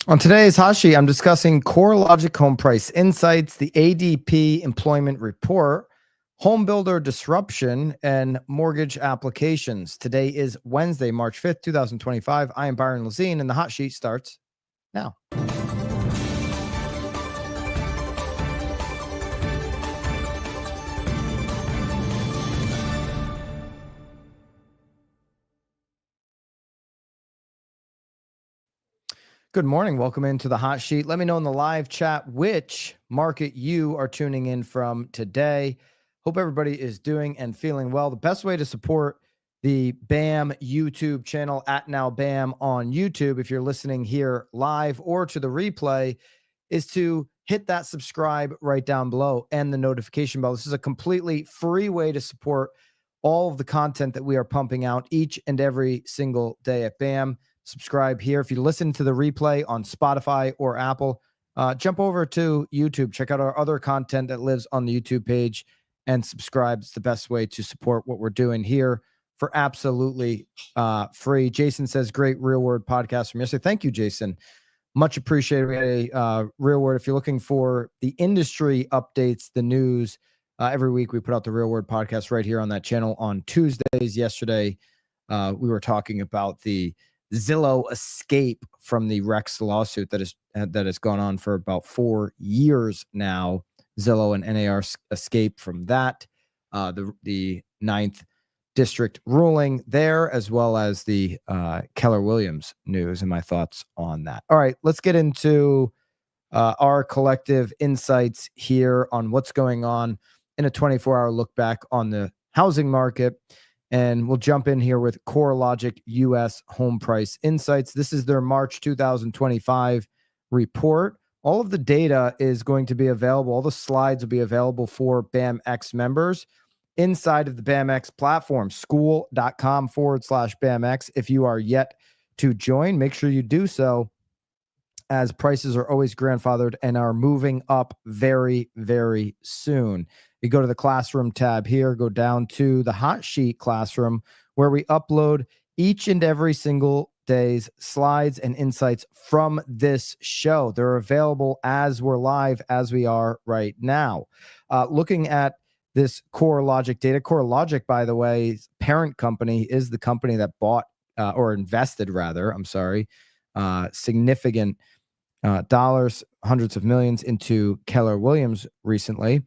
On today's Hashi, I'm discussing CoreLogic home price insights, the ADP Employment Report, Homebuilder disruption, and mortgage applications. Today is Wednesday, March 5th, 2025. I am Byron Lazine, and the hot sheet starts now. Good morning. Welcome into the hot sheet. Let me know in the live chat which market you are tuning in from today. Hope everybody is doing and feeling well. The best way to support the BAM YouTube channel at Now BAM on YouTube, if you're listening here live or to the replay, is to hit that subscribe right down below and the notification bell. This is a completely free way to support all of the content that we are pumping out each and every single day at BAM. Subscribe here. If you listen to the replay on Spotify or Apple, jump over to YouTube. Check out our other content that lives on the YouTube page and subscribe. It's the best way to support what we're doing here for absolutely free. Jason says, great real word podcast from yesterday. Thank you, Jason. Much appreciated. We had a real word. If you're looking for the industry updates, the news, every week we put out the real word podcast right here on that channel on Tuesdays. Yesterday, we were talking about the Zillow escape from the Rex lawsuit that has gone on for about 4 years now. Zillow and NAR escape from that. The ninth district ruling there, as well as the Keller Williams news and my thoughts on that. All right, let's get into our collective insights here on what's going on in a 24-hour look back on the housing market. And we'll jump in here with CoreLogic U.S. Home Price Insights. This is their March 2025 report. All of the data is going to be available. All the slides will be available for BAMx members inside of the BAMx platform, school.com/BAMx. If you are yet to join, make sure you do so, as prices are always grandfathered and are moving up very, very soon. You go to the classroom tab here, go down to the hot sheet classroom, where we upload each and every single day's slides and insights from this show. They're available as we're live, as we are right now. Looking at this CoreLogic data. CoreLogic, by the way, parent company is the company that bought or invested rather, significant dollars, hundreds of millions into Keller Williams recently.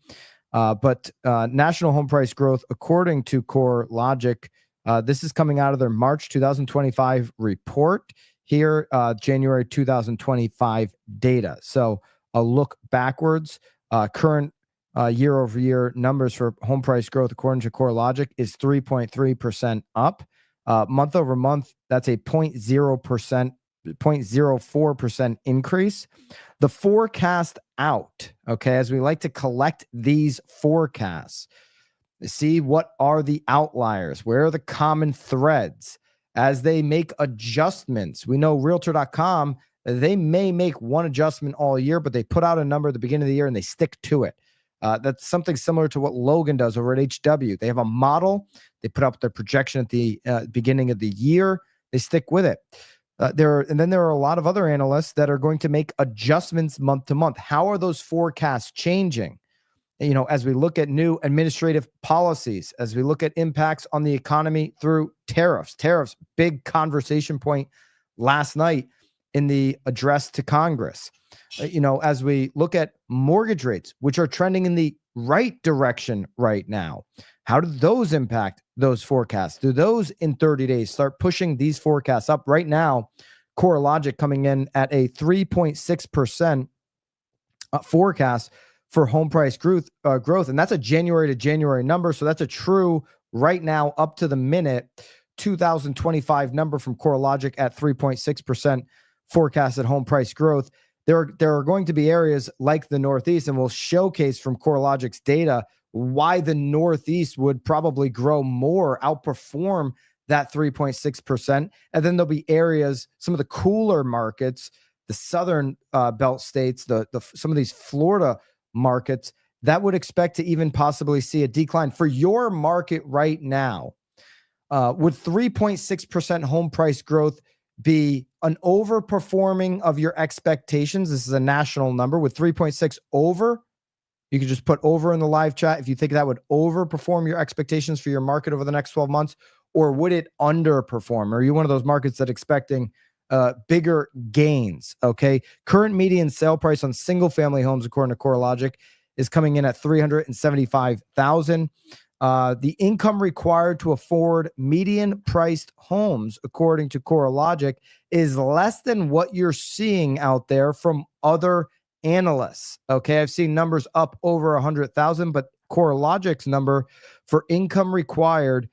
But national home price growth, according to CoreLogic, this is coming out of their March 2025 report here, January 2025 data. So a look backwards, current year over year numbers for home price growth, according to CoreLogic, is 3.3% up. Month over month, that's a 0.04% increase. The forecast out, okay, as we like to collect these forecasts, see what are the outliers, where are the common threads as they make adjustments. We know Realtor.com, they may make one adjustment all year, but they put out a number at the beginning of the year and they stick to it. That's something similar to what Logan does over at HW. They have a model, they put up their projection at the beginning of the year, they stick with it. There are a lot of other analysts that are going to make adjustments month to month. How are those forecasts changing? As we look at new administrative policies, as we look at impacts on the economy through tariffs, big conversation point last night in the address to Congress. As we look at mortgage rates, which are trending in the right direction right now, how do those impact those forecasts? Do those in 30 days start pushing these forecasts up? Right now, CoreLogic coming in at a 3.6% forecast for home price growth, and that's a January to January number. So that's a true right now up to the minute 2025 number from CoreLogic at 3.6% forecasted home price growth. There are going to be areas like the Northeast, and we'll showcase from CoreLogic's data why the Northeast would probably grow more, outperform that 3.6%. And then there'll be areas, some of the cooler markets, the southern belt states, some of these Florida markets that would expect to even possibly see a decline. For your market right now, would 3.6% home price growth be an overperforming of your expectations. This is a national number with 3.6 over. You can just put over in the live chat if you think that would overperform your expectations for your market over the next 12 months, or would it underperform? Are you one of those markets that expecting bigger gains? Okay. Current median sale price on single family homes, according to CoreLogic, is coming in at $375,000. The income required to afford median priced homes, according to CoreLogic, is less than what you're seeing out there from other analysts. Okay. I've seen numbers up over 100,000, but CoreLogic's number for income required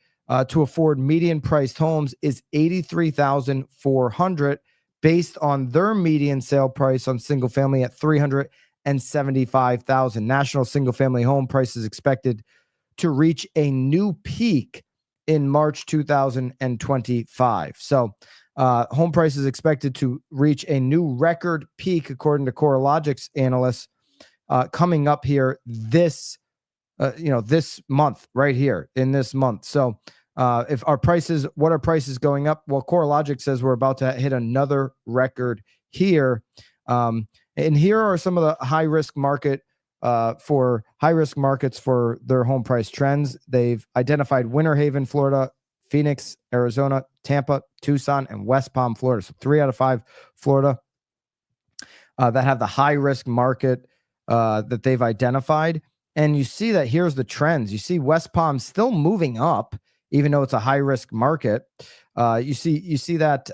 to afford median priced homes is 83,400 based on their median sale price on single family at 375,000. National single family home price is expected to reach a new peak in March 2025. So home price is expected to reach a new record peak, according to CoreLogic's analysts, coming up here this month, right here in this month. So if our prices, what are prices going up? Well, CoreLogic says we're about to hit another record here. And here are some of the high risk markets for their home price trends. They've identified Winter Haven, Florida, Phoenix, Arizona, Tampa, Tucson, and West Palm, Florida. So 3 out of 5 Florida that have the high risk market that they've identified. And you see that here's the trends. You see West Palm still moving up, even though it's a high risk market. You see that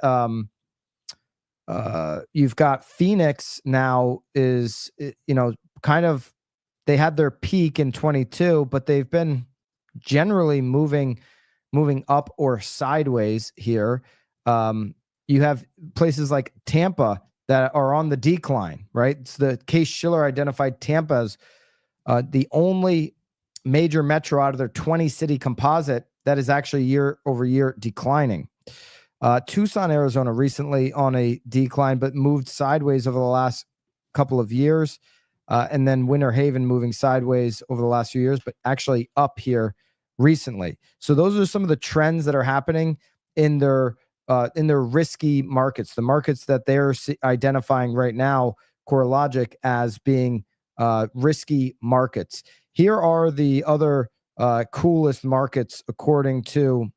you've got Phoenix now is, kind of, they had their peak in 22, but they've been generally moving up or sideways here. You have places like Tampa that are on the decline, right? It's the Case Shiller identified Tampa as the only major metro out of their 20 city composite that is actually year over year declining. Tucson, Arizona recently on a decline, but moved sideways over the last couple of years. And then Winter Haven moving sideways over the last few years, but actually up here recently. So those are some of the trends that are happening in their risky markets, the markets that they're identifying right now, CoreLogic, as being risky markets. Here are the other coolest markets according to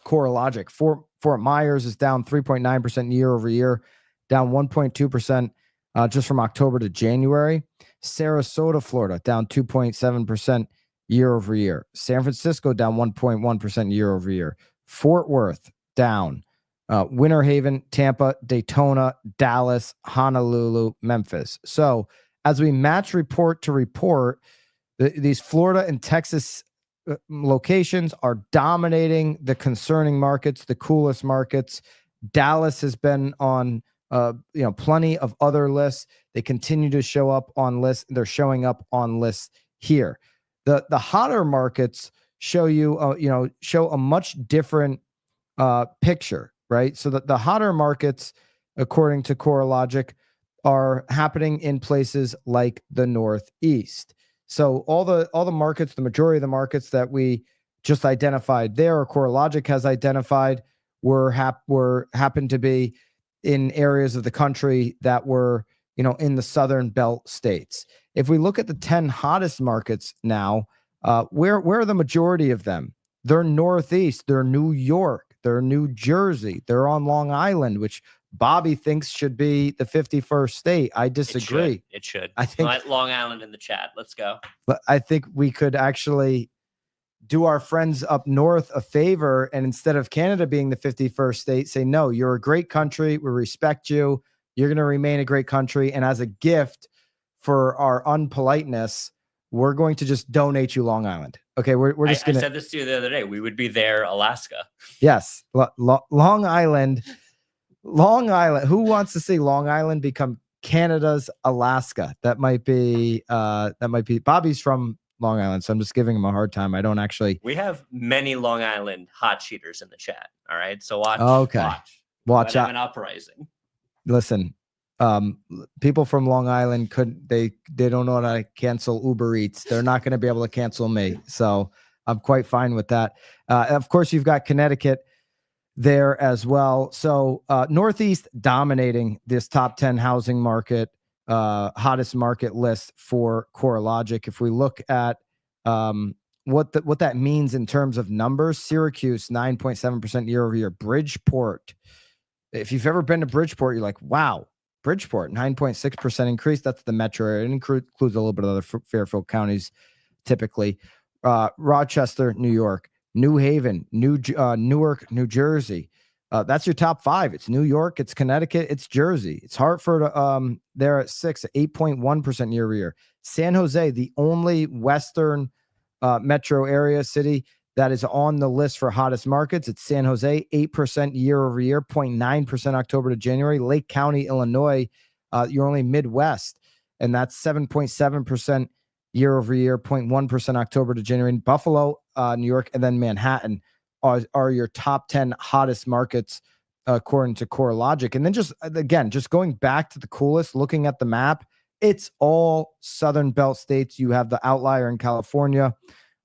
CoreLogic. Fort Myers is down 3.9% year over year, down 1.2% just from October to January. Sarasota, Florida, down 2.7% year over year. San Francisco down 1.1% year over year. Fort Worth down. Winter Haven, Tampa, Daytona, Dallas, Honolulu, Memphis. So as we match report to report, these Florida and Texas locations are dominating the concerning markets, the coolest markets. Dallas has been on plenty of other lists. They continue to show up on lists. They're showing up on lists here. The hotter markets show show a much different picture, right? So that the hotter markets, according to CoreLogic, are happening in places like the Northeast. So all the markets, the majority of the markets that we just identified there, or CoreLogic has identified, happened to be in areas of the country that were, in the Southern Belt states. If we look at the 10 hottest markets now, where are the majority of them? They're Northeast, they're New York, they're New Jersey, they're on Long Island, which Bobby thinks should be the 51st state. I disagree. It should. I think Long Island in the chat. Let's go. But I think we could actually do our friends up north a favor, and instead of Canada being the 51st state, say, no, you're a great country. We respect you. You're going to remain a great country. And as a gift for our unpoliteness, we're going to just donate you Long Island. Okay. We're just going to. I said this to you the other day. We would be there, Alaska. Yes. Long Island. Who wants to see Long Island become Canada's Alaska? That might be Bobby's from Long Island, so I'm just giving him a hard time. I don't actually. We have many Long Island hot cheaters in the chat. All right, so watch. Okay, watch out. An uprising. Listen, people from Long Island they don't know how to cancel Uber Eats. They're not going to be able to cancel me, so I'm quite fine with that. Of course, you've got Connecticut there as well. So Northeast dominating this top 10 housing market, hottest market list for CoreLogic. If we look at what that means in terms of numbers, Syracuse 9.7% year over year. Bridgeport, if you've ever been to Bridgeport, you're like, wow, Bridgeport 9.6% increase. That's the metro area. It includes a little bit of other Fairfield counties typically. Rochester, New York, New Haven, Newark, New Jersey. That's your top 5. It's New York, it's Connecticut, it's Jersey, it's Hartford. They're at 8.1% year over year. San Jose, the only Western metro area city that is on the list for hottest markets. It's San Jose, 8% year over year, 0.9% October to January. Lake County, Illinois, you're only Midwest, and that's 7.7% year over year, 0.1% October to January. Buffalo, New York, and then Manhattan are your top 10 hottest markets according to CoreLogic. And then just going back to the coolest, looking at the map, it's all Southern Belt states. You have the outlier in California,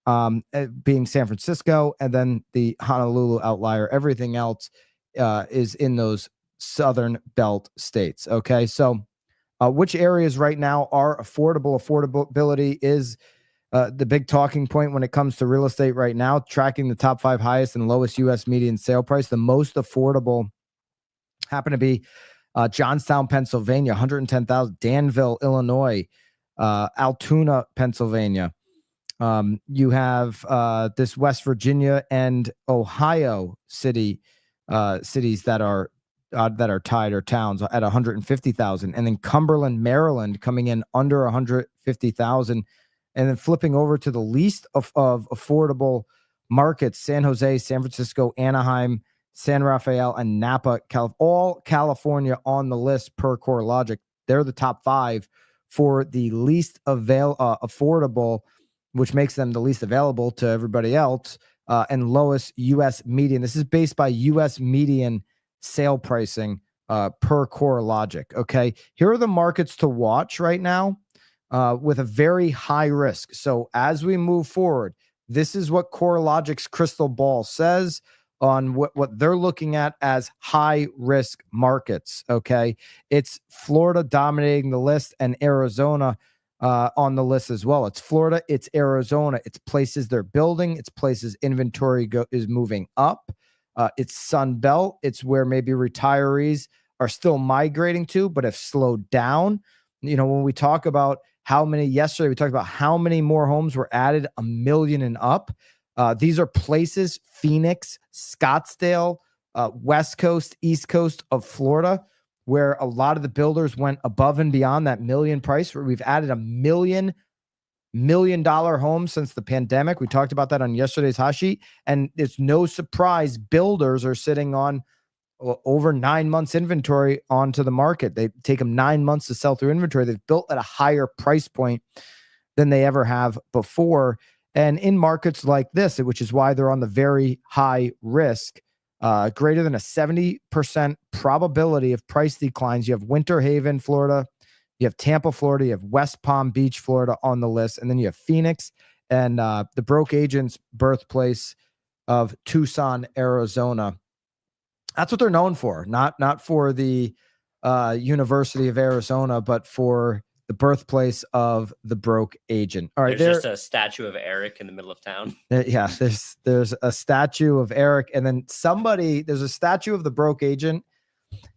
being San Francisco, and then the Honolulu outlier. Everything else is in those Southern Belt states. Okay, so which areas right now are affordable? Affordability is the big talking point when it comes to real estate right now, tracking the top 5 highest and lowest U.S. median sale price. The most affordable happen to be Johnstown, Pennsylvania, 110,000. Danville, Illinois, Altoona, Pennsylvania. You have this West Virginia and Ohio cities that are tied, or towns at 150,000, and then Cumberland, Maryland, coming in under 150,000, and then flipping over to the least of affordable markets: San Jose, San Francisco, Anaheim, San Rafael, and Napa, all California on the list per CoreLogic. They're the top 5 for the least affordable, which makes them the least available to everybody else, and lowest U.S. median. This is based by U.S. median sale pricing per CoreLogic. Okay, here are the markets to watch right now with a very high risk. So as we move forward, this is what CoreLogic's crystal ball says on what they're looking at as high risk markets. Okay, it's Florida dominating the list, and Arizona on the list as well. It's Florida, it's Arizona, it's places they're building, it's places inventory is moving up. It's Sun Belt. It's where maybe retirees are still migrating to, but have slowed down. You know, when we talk about yesterday we talked about how many more homes were added, 1 million and up. These are places: Phoenix, Scottsdale, West Coast, East Coast of Florida, where a lot of the builders went above and beyond that million price, where we've added $1 million homes since the pandemic. We talked about that on yesterday's hot sheet, and it's no surprise builders are sitting on over 9 months inventory onto the market. They take them 9 months to sell through inventory. They've built at a higher price point than they ever have before. And in markets like this, which is why they're on the very high risk, greater than a 70% probability of price declines. You have Winter Haven, Florida. You have Tampa, Florida. You have West Palm Beach, Florida on the list. And then you have Phoenix and the broke agent's birthplace of Tucson, Arizona. That's what they're known for. Not for the University of Arizona, but for the birthplace of the broke agent. All right, there's just a statue of Eric in the middle of town. Yeah, there's a statue of Eric, and then there's a statue of the broke agent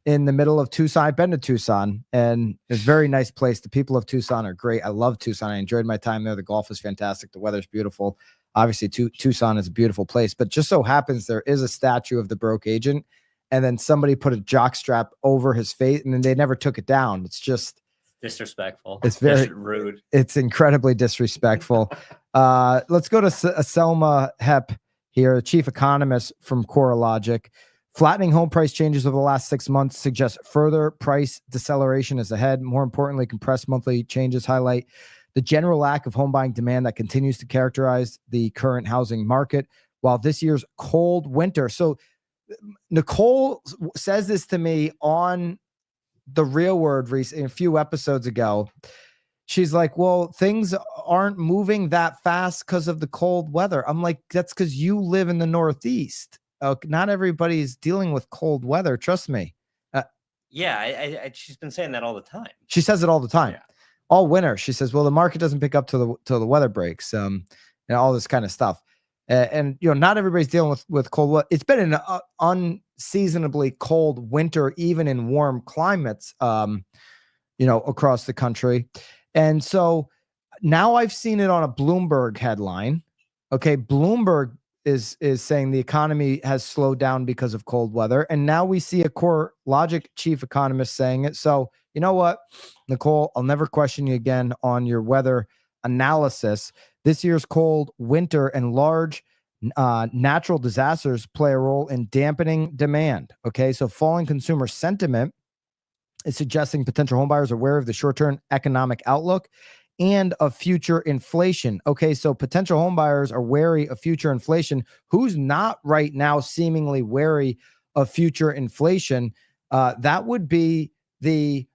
in the middle of Tucson. I've been to Tucson, and it's a very nice place. The people of Tucson are great. I love Tucson. I enjoyed my time there. The golf is fantastic. The weather's beautiful. Obviously, Tucson is a beautiful place, but just so happens there is a statue of the broke agent, and then somebody put a jockstrap over his face, and then they never took it down. It's just disrespectful. It's very rude. It's incredibly disrespectful. Let's go to Selma Hepp here, chief economist from CoreLogic. Flattening home price changes over the last 6 months suggest further price deceleration is ahead. More importantly, compressed monthly changes highlight the general lack of home buying demand that continues to characterize the current housing market, while this year's cold winter. So Nicole says this to me on The Real Word a few episodes ago. She's like, well, things aren't moving that fast because of the cold weather. I'm like, that's because you live in the Northeast. Not everybody's dealing with cold weather. Trust me. Yeah, she's been saying that all the time. She says it all the time. Yeah. All winter. She says, well, the market doesn't pick up till the weather breaks, and all this kind of stuff. And not everybody's dealing with cold weather. It's been an unseasonably cold winter, even in warm climates, across the country. And so now I've seen it on a Bloomberg headline. Okay, Bloomberg is saying the economy has slowed down because of cold weather, and now we see a CoreLogic chief economist saying it. So you know what, Nicole, I'll never question you again on your weather analysis. This year's cold winter and large natural disasters play a role in dampening demand. Okay, so falling consumer sentiment is suggesting potential homebuyers are aware of the short-term economic outlook and of future inflation. Okay, so potential homebuyers are wary of future inflation. Who's not right now seemingly wary of future inflation? That would be the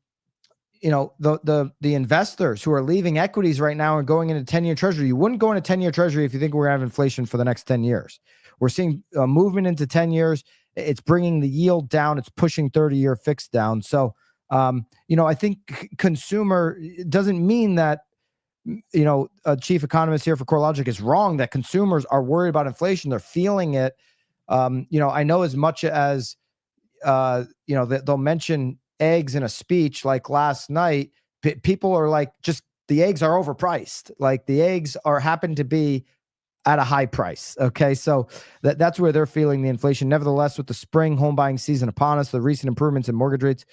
investors who are leaving equities right now and going into 10-year treasury. You wouldn't go into 10-year treasury if you think we're going to have inflation for the next 10 years. We're seeing a movement into 10 years. It's bringing the yield down. It's pushing 30-year fixed down. So, I think consumer doesn't mean that, a chief economist here for CoreLogic is wrong that consumers are worried about inflation. They're feeling it. I know as much as, they'll mention eggs in a speech like last night, people are like, just the eggs are overpriced. Like the eggs happen to be at a high price. Okay. So that's where they're feeling the inflation. Nevertheless, with the spring home buying season upon us, the recent improvements in mortgage rates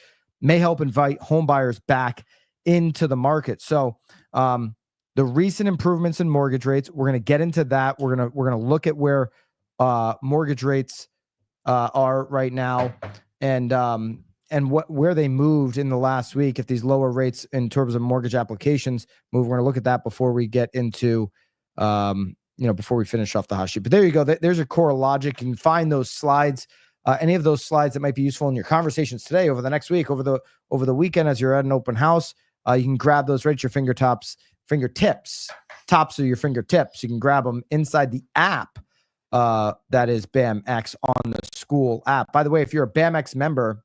may help invite home buyers back into the market. So, the recent improvements in mortgage rates, we're going to get into that. We're going to look at where mortgage rates are right now, and where they moved in the last week. If these lower rates in terms of mortgage applications move, we're going to look at that before we get into before we finish off the hot sheet. But there you go. There's a CoreLogic. You can find those slides, any of those slides that might be useful in your conversations today, over the next week, over the weekend as you're at an open house. You can grab those right at your fingertips, tops of your fingertips. You can grab them inside the app that is BAMx on the school app. By the way, if you're a BAMx member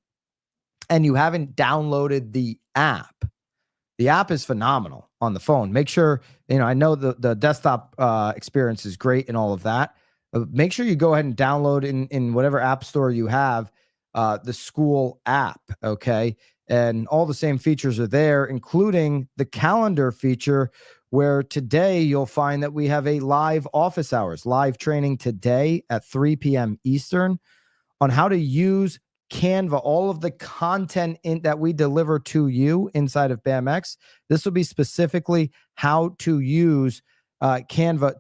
and you haven't downloaded the app is phenomenal on the phone. Make sure, I know the desktop experience is great and all of that. Make sure you go ahead and download in whatever app store you have the school app, okay? And all the same features are there, including the calendar feature, where today you'll find that we have a live office hours, live training today at 3 p.m. Eastern on how to use Canva, all of the content that we deliver to you inside of BAMx. This will be specifically how to use Canva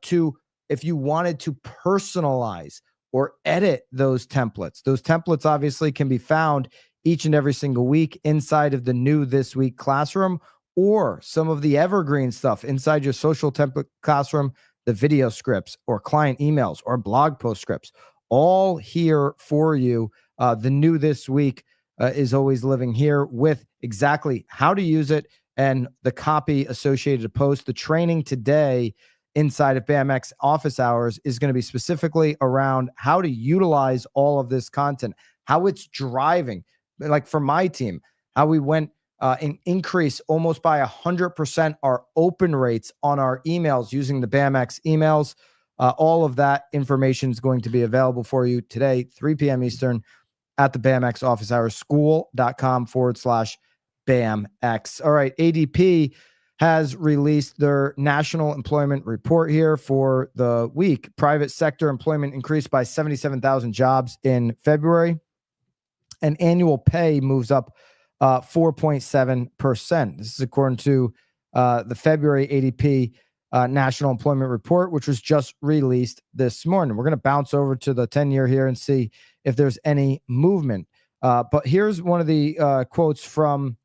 if you wanted to personalize or edit those templates. Those templates obviously can be found each and every single week inside of the new This Week classroom, or some of the evergreen stuff inside your social template classroom, the video scripts or client emails or blog post scripts, all here for you. The new This Week is always living here with exactly how to use it and the copy associated to post. The training today inside of BAMx office hours is going to be specifically around how to utilize all of this content, how it's driving, like for my team, how we went and increase almost by 100% our open rates on our emails using the BAMx emails. All of that information is going to be available for you today, 3 p.m. Eastern, at the BAMx office hours, school.com/BAMx. All right. ADP has released their national employment report here for the week. Private sector employment increased by 77,000 jobs in February, and annual pay moves up 4.7%. This is according to the February ADP National Employment Report, which was just released this morning. We're going to bounce over to the 10-year here and see if there's any movement. But here's one of the quotes from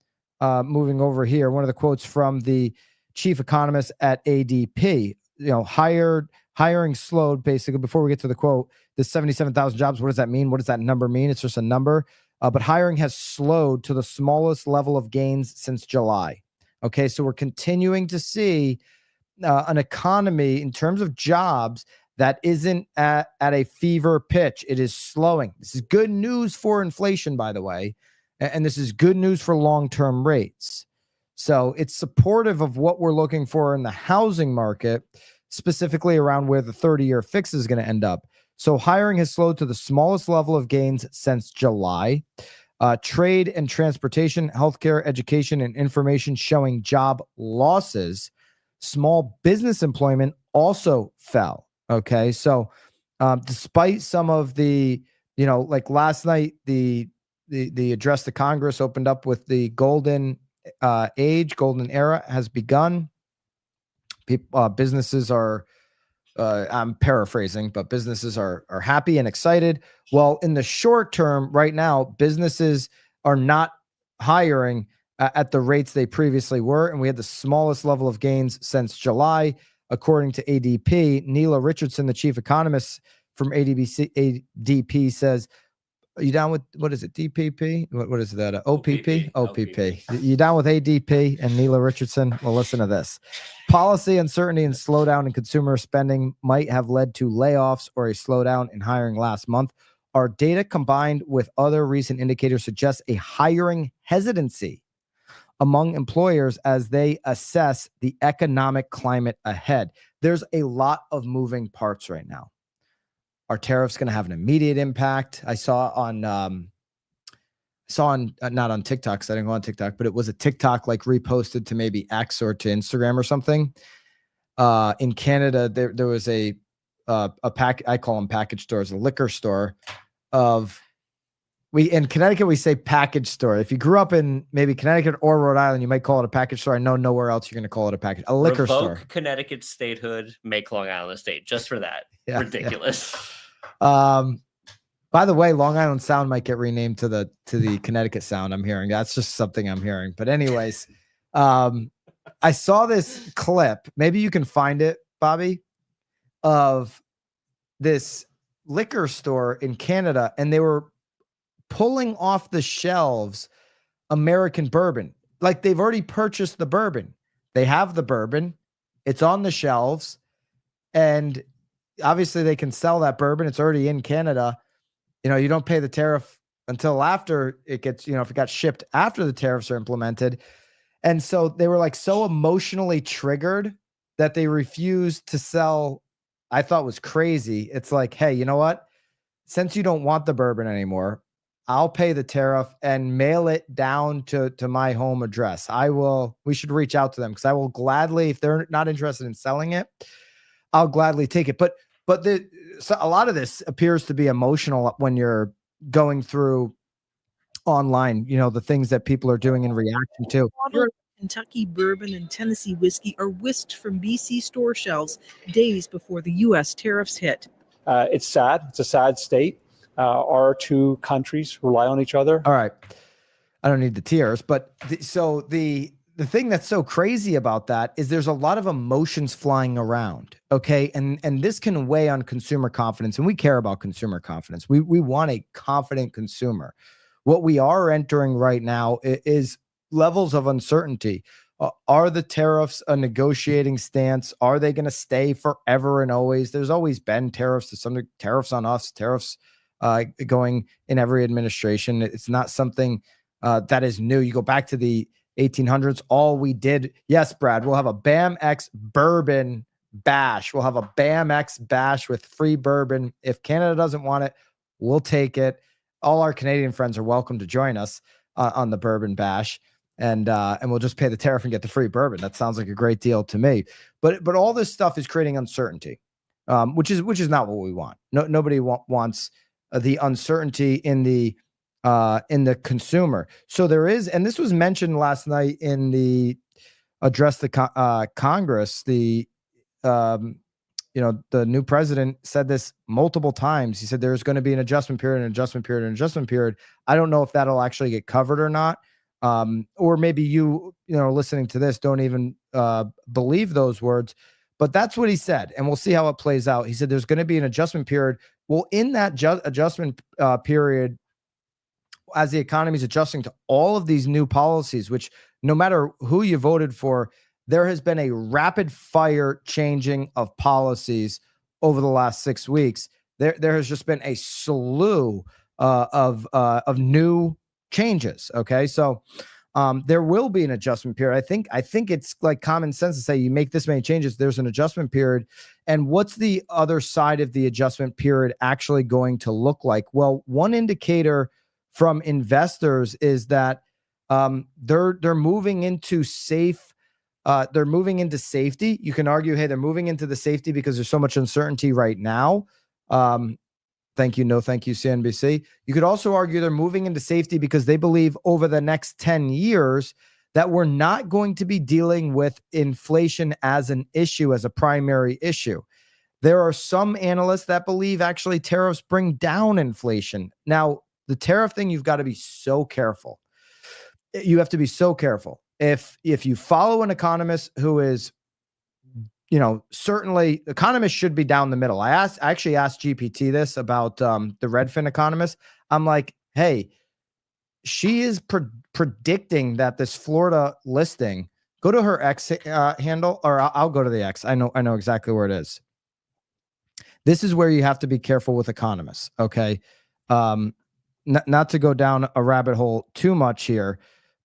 moving over here. One of the quotes from the chief economist at ADP. Hiring slowed, basically. Before we get to the quote, the 77,000 jobs. What does that mean? What does that number mean? It's just a number. But hiring has slowed to the smallest level of gains since July. Okay, so we're continuing to see an economy in terms of jobs That isn't at a fever pitch. It is slowing. This is good news for inflation, by the way, and this is good news for long-term rates. So it's supportive of what we're looking for in the housing market, specifically around where the 30-year fix is going to end up. So hiring has slowed to the smallest level of gains since July. Trade and transportation, healthcare, education, and information showing job losses. Small business employment also fell. Okay, so despite some of the, like last night, the address to Congress opened up with the golden era has begun. Businesses are, I'm paraphrasing, but businesses are happy and excited. Well, in the short term, right now, businesses are not hiring at the rates they previously were, and we had the smallest level of gains since July, according to ADP. Neela Richardson, the chief economist from ADP, says, are you down with, what is it, DPP? What is that? OPP? OPP. You down with ADP and Neela Richardson? Well, listen to this. Policy uncertainty and slowdown in consumer spending might have led to layoffs or a slowdown in hiring last month. Our data combined with other recent indicators suggests a hiring hesitancy among employers as they assess the economic climate ahead. There's a lot of moving parts right now. Are tariffs going to have an immediate impact? I saw on, not on TikTok, because I didn't go on TikTok, but it was a TikTok like reposted to maybe X or to Instagram or something. In Canada, there was a pack. I call them package stores, a liquor store in Connecticut, we say package store. If you grew up in maybe Connecticut or Rhode Island, you might call it a package store. I know nowhere else you're going to call it a liquor store. Revoke Connecticut statehood, make Long Island state just for that. Yeah, ridiculous. Yeah. By the way, Long Island Sound might get renamed to the Connecticut Sound. I'm hearing that's just something I'm hearing. But anyways, I saw this clip. Maybe you can find it, Bobby, of this liquor store in Canada, and they were pulling off the shelves American bourbon. Like they've already purchased the bourbon. They have the bourbon. It's on the shelves. And obviously they can sell that bourbon. It's already in Canada. You don't pay the tariff until after it gets, if it got shipped after the tariffs are implemented. And so they were like so emotionally triggered that they refused to sell. I thought was crazy. It's like, hey, you know what? Since you don't want the bourbon anymore, I'll pay the tariff and mail it down to my home address. We should reach out to them because I will gladly, if they're not interested in selling it, I'll gladly take it. But so a lot of this appears to be emotional when you're going through online, the things that people are doing in reaction to. Kentucky bourbon and Tennessee whiskey are whisked from BC store shelves days before the U.S. tariffs hit. It's sad. It's a sad state. Our two countries rely on each other. All right. I don't need the tears, but the thing that's so crazy about that is there's a lot of emotions flying around. Okay. And this can weigh on consumer confidence, and we care about consumer confidence. We want a confident consumer. What we are entering right now is levels of uncertainty. Are the tariffs a negotiating stance? Are they going to stay forever and always? There's always been tariffs, tariffs on us, tariffs going in every administration. It's not something that is new. You go back to the 1800s, all we did. Yes, Brad, we'll have a BAMx bourbon bash. We'll have a BAMx bash with free bourbon. If Canada doesn't want it, we'll take it. All our Canadian friends are welcome to join us on the bourbon bash. And we'll just pay the tariff and get the free bourbon. That sounds like a great deal to me. But all this stuff is creating uncertainty, which is not what we want. Nobody wants the uncertainty in the consumer. So there is, and this was mentioned last night in the address to Congress. The new president said this multiple times. He said there's going to be an adjustment period, an adjustment period, an adjustment period. I don't know if that'll actually get covered or not. Or maybe you listening to this don't even believe those words, but that's what he said. And we'll see how it plays out. He said there's going to be an adjustment period. Well, in that adjustment period, as the economy is adjusting to all of these new policies, which no matter who you voted for, there has been a rapid fire changing of policies over the last 6 weeks, there has just been a slew of new changes. Okay, so there will be an adjustment period. I think it's like common sense to say you make this many changes, there's an adjustment period. And what's the other side of the adjustment period actually going to look like? Well, one indicator from investors is that they're moving into safe. They're moving into safety. You can argue, hey, they're moving into the safety because there's so much uncertainty right now. Thank you. No, thank you, CNBC. You could also argue they're moving into safety because they believe over the next 10 years that we're not going to be dealing with inflation as an issue, as a primary issue. There are some analysts that believe actually tariffs bring down inflation. Now, the tariff thing, you've got to be so careful. You have to be so careful. If you follow an economist who is, certainly economists should be down the middle. I actually asked GPT this about the Redfin economist. I'm like, hey, she is predicting that this Florida listing, go to her X handle, or I'll go to the X. I know exactly where it is. This is where you have to be careful with economists. Okay. Not to go down a rabbit hole too much here,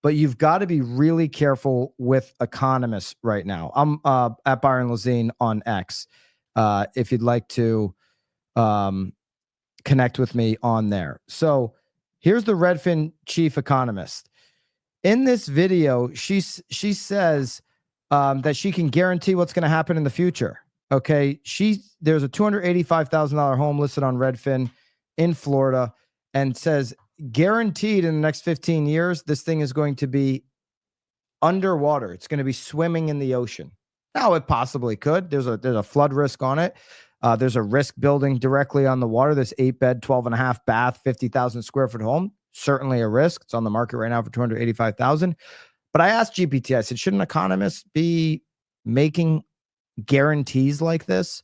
but you've got to be really careful with economists right now. I'm at Byron Lazine on X. If you'd like to connect with me on there. So here's the Redfin chief economist. In this video, she says that she can guarantee what's going to happen in the future. Okay, there's a $285,000 home listed on Redfin in Florida, and says guaranteed in the next 15 years, this thing is going to be underwater. It's going to be swimming in the ocean. Now, it possibly could. There's a flood risk on it. There's a risk building directly on the water. This 8-bed, 12.5 bath, 50,000 square foot home. Certainly a risk. It's on the market right now for $285,000. But I asked GPT, I said, shouldn't economists be making guarantees like this?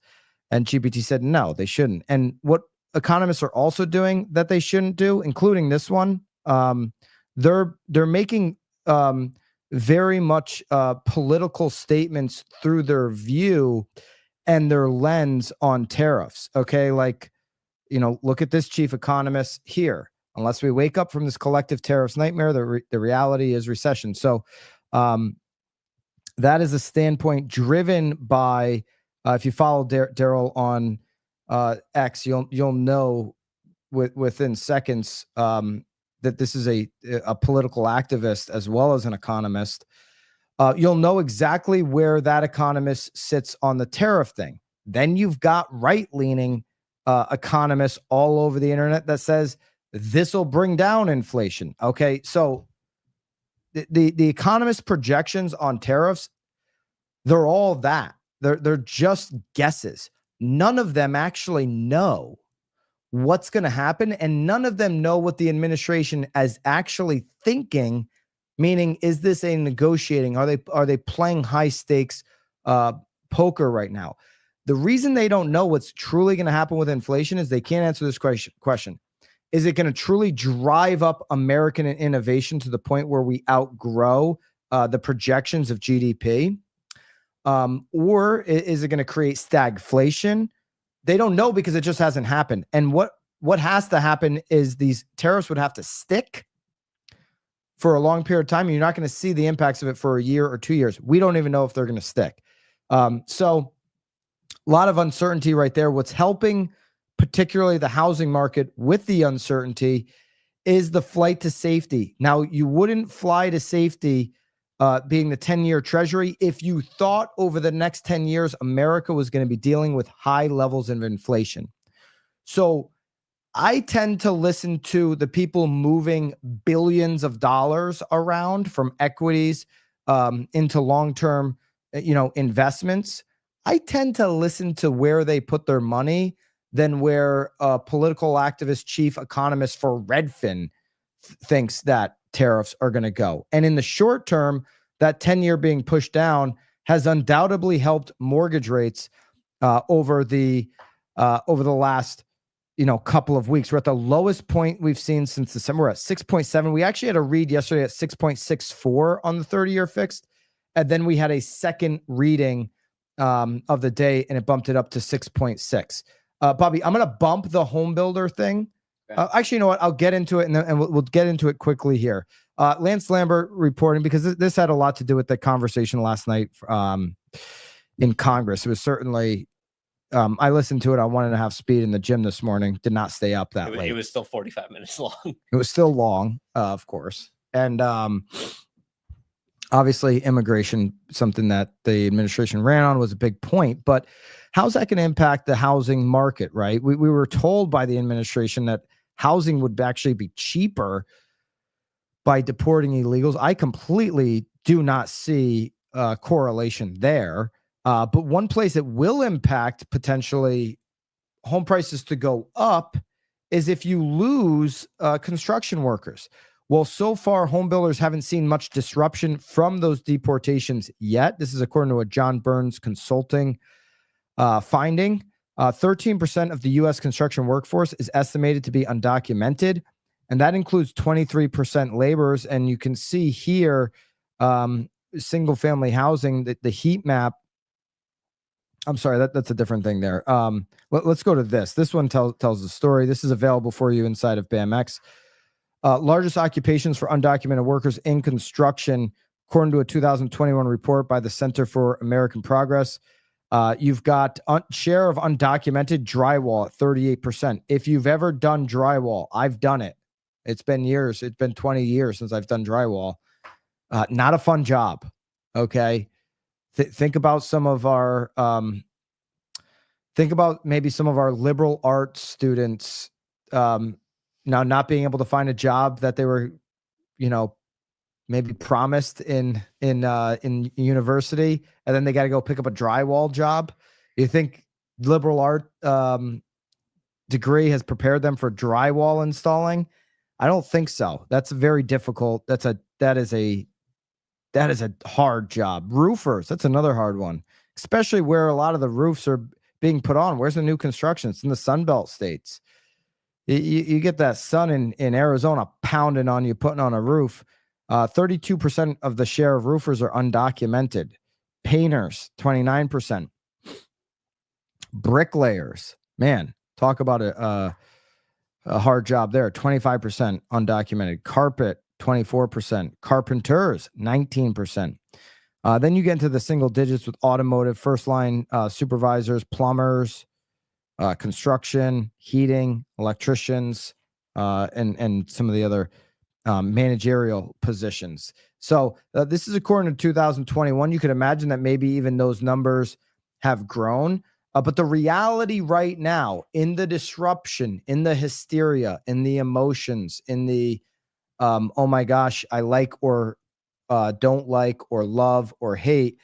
And GPT said, no, they shouldn't. And what economists are also doing that they shouldn't do, including this one, they're making very much political statements through their view and their lens on tariffs. Okay, like, look at this chief economist here. Unless we wake up from this collective tariffs nightmare, the reality is recession. So that is a standpoint driven by, if you follow Daryl on X, you'll know within seconds that this is a political activist as well as an economist. You'll know exactly where that economist sits on the tariff thing. Then you've got right-leaning economists all over the internet that says this will bring down inflation. Okay, so the economist projections on tariffs, they're all that. They're just guesses. None of them actually know what's going to happen, and none of them know what the administration is actually thinking. Meaning, is this a negotiating? Are they playing high stakes poker right now? The reason they don't know what's truly going to happen with inflation is they can't answer this question. Is it going to truly drive up American innovation to the point where we outgrow the projections of GDP? Or is it going to create stagflation? They don't know because it just hasn't happened. And what has to happen is these tariffs would have to stick for a long period of time. And you're not going to see the impacts of it for a year or 2 years. We don't even know if they're going to stick. So a lot of uncertainty right there. What's helping particularly the housing market with the uncertainty is the flight to safety. Now, you wouldn't fly to safety being the 10-year treasury if you thought over the next 10 years, America was going to be dealing with high levels of inflation. So I tend to listen to the people moving billions of dollars around from equities into long-term, investments. I tend to listen to where they put their money than where a political activist chief economist for Redfin thinks that tariffs are going to go. And in the short term, that 10-year being pushed down has undoubtedly helped mortgage rates over the last couple of weeks. We're at the lowest point we've seen since December. We're at 6.7. We actually had a read yesterday at 6.64 on the 30-year fixed, and then we had a second reading of the day, and it bumped it up to 6.6. Bobby, I'm going to bump the Homebuilder thing. Okay. Actually, you know what? I'll get into it, and we'll get into it quickly here. Lance Lambert reporting, because this had a lot to do with the conversation last night in Congress. It was certainly, I listened to it on 1.5 speed in the gym this morning. Did not stay up that late. It was still 45 minutes long. It was still long, of course. And obviously, immigration, something that the administration ran on, was a big point. But how's that going to impact the housing market, right? We were told by the administration that housing would actually be cheaper by deporting illegals. I completely do not see a correlation there. But one place that will impact potentially home prices to go up is if you lose construction workers. Well, so far, home builders haven't seen much disruption from those deportations yet. This is according to a John Burns Consulting finding. 13% of the U.S. construction workforce is estimated to be undocumented, and that includes 23% laborers. And you can see here, single-family housing, the heat map. I'm sorry, that's a different thing there. Let's go to this. This one tells the story. This is available for you inside of BAMx. Largest occupations for undocumented workers in construction, according to a 2021 report by the Center for American Progress. You've got share of undocumented drywall at 38%. If you've ever done drywall, I've done it. It's been years. It's been 20 years since I've done drywall. Not a fun job. Okay. Think about some of our, think about maybe some of our liberal arts students, now not being able to find a job that they were, maybe promised in university, and then they got to go pick up a drywall job. You think liberal art degree has prepared them for drywall installing? I don't think so. That's very difficult. That is a hard job. Roofers, that's another hard one, especially where a lot of the roofs are being put on. Where's the new construction? It's in the Sunbelt states. You get that sun in Arizona pounding on you, putting on a roof. 32% of the share of roofers are undocumented. Painters, 29%. Bricklayers, man, talk about a hard job there. 25% undocumented. Carpet, 24%. Carpenters, 19%. Then you get into the single digits with automotive, first line supervisors, plumbers, construction, heating, electricians, and some of the other managerial positions. So this is according to 2021. You could imagine that maybe even those numbers have grown. But the reality right now, in the disruption, in the hysteria, in the emotions, in the oh my gosh, I like or don't like or love or hate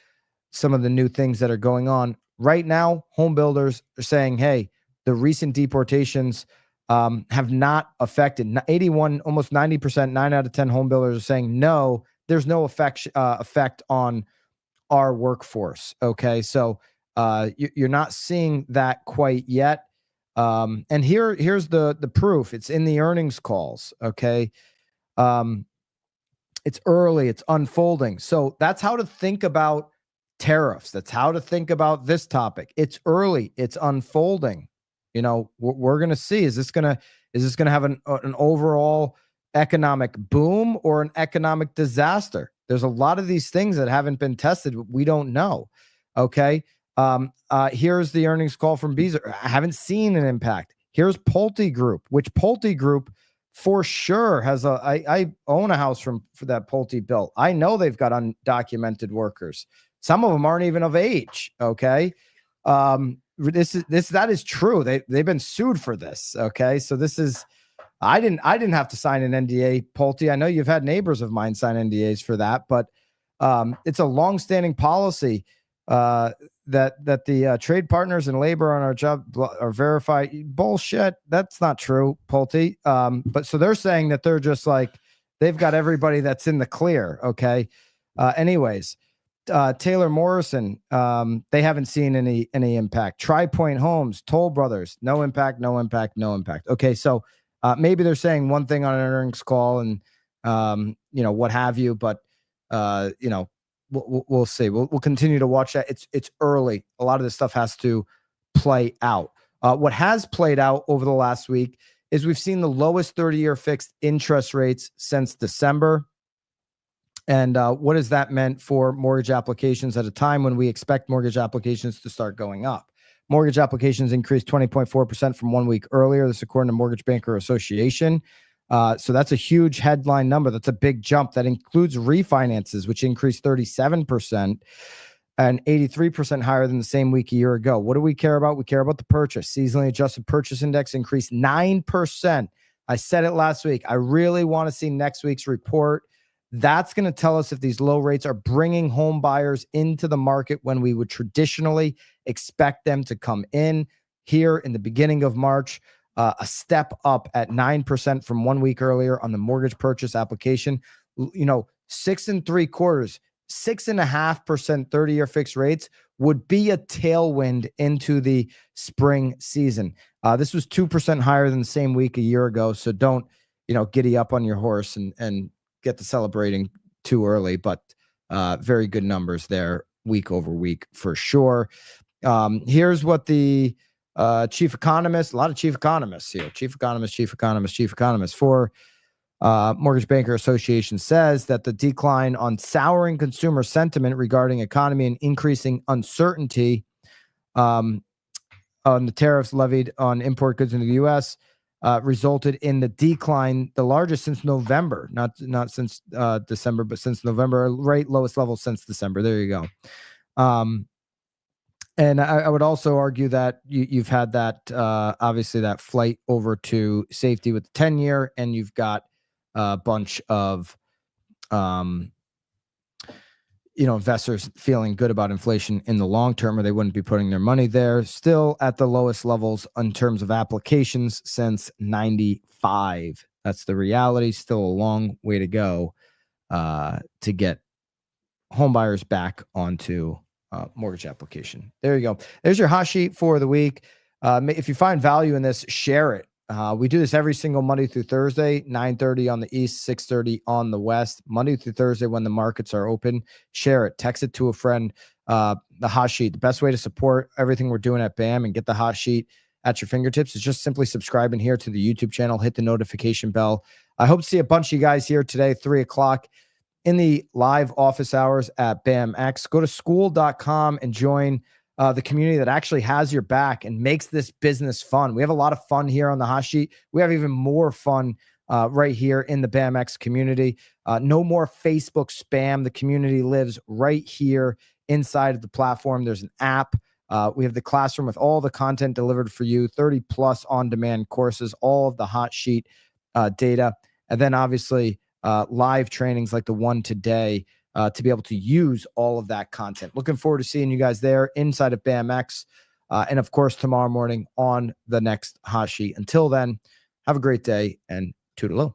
some of the new things that are going on right now, home builders are saying, hey, the recent deportations have not affected 81, almost 90%, 9 out of 10 home builders are saying, no, there's no effect on our workforce. Okay. So you're not seeing that quite yet. And here's the proof. It's in the earnings calls. Okay. It's early, it's unfolding. So that's how to think about tariffs. That's how to think about this topic. It's early, it's unfolding. We're going to see, is this going to have an overall economic boom or an economic disaster? There's a lot of these things that haven't been tested. We don't know. Okay. Here's the earnings call from Beazer. I haven't seen an impact. Here's Pulte Group, which Pulte Group for sure has I own a house for that Pulte built. I know they've got undocumented workers. Some of them aren't even of age. Okay. That is true. They've been sued for this. Okay. So this is, I didn't have to sign an NDA, Pulte. I know you've had neighbors of mine sign NDAs for that, but it's a longstanding policy that the trade partners and labor on our job are verified. Bullshit. That's not true, Pulte. But so they're saying that they're just like, they've got everybody that's in the clear. Okay. Anyways, Taylor Morrison, they haven't seen any impact. Tri-Point Homes, Toll Brothers, no impact, no impact, no impact. Okay. So maybe they're saying one thing on an earnings call and, what have you, but, we'll see. We'll continue to watch that. It's early. A lot of this stuff has to play out. What has played out over the last week is we've seen the lowest 30-year fixed interest rates since December. And what has that meant for mortgage applications at a time when we expect mortgage applications to start going up? Mortgage applications increased 20.4% from 1 week earlier. This according to Mortgage Banker Association. So that's a huge headline number. That's a big jump. That includes refinances, which increased 37% and 83% higher than the same week a year ago. What do we care about? We care about the purchase. Seasonally adjusted purchase index increased 9%. I said it last week. I really want to see next week's report. That's going to tell us if these low rates are bringing home buyers into the market when we would traditionally expect them to come in. Here in the beginning of March, a step up at 9% from 1 week earlier on the mortgage purchase application. 6 3/4, 6.5% 30-year fixed rates would be a tailwind into the spring season. This was 2% higher than the same week a year ago. So don't, giddy up on your horse and get to celebrating too early, but very good numbers there week over week for sure. Here's what the chief economist, a lot of chief economists here, chief economist for Mortgage Banker Association says that the decline on souring consumer sentiment regarding economy and increasing uncertainty on the tariffs levied on import goods into the U.S. Resulted in the decline, the largest since November, not since December, but since November, right lowest level since December. There you go. And I would also argue that you've had that, obviously, that flight over to safety with the 10-year, and you've got a bunch of, investors feeling good about inflation in the long term, or they wouldn't be putting their money there. Still at the lowest levels in terms of applications since 95. That's the reality. Still a long way to go to get home buyers back onto mortgage application. There you go. There's your hot sheet for the week. If you find value in this, share it. We do this every single Monday through Thursday, 9:30 on the East, 6:30 on the West. Monday through Thursday when the markets are open. Share it. Text it to a friend. The hot sheet. The best way to support everything we're doing at BAM and get the hot sheet at your fingertips is just simply subscribing here to the YouTube channel. Hit the notification bell. I hope to see a bunch of you guys here today, 3 o'clock. In the live office hours at BAMx. Go to school.com and join the community that actually has your back and makes this business fun. We have a lot of fun here on the hot sheet. We have even more fun right here in the BAMx community. No more Facebook spam. The community lives right here inside of the platform. There's an app. We have the classroom with all the content delivered for you, 30 plus on-demand courses, all of the hot sheet data. And then obviously live trainings like the one today to be able to use all of that content. Looking forward to seeing you guys there inside of BAMx. And of course, tomorrow morning on the next hot sheet. Until then, have a great day and toodaloo.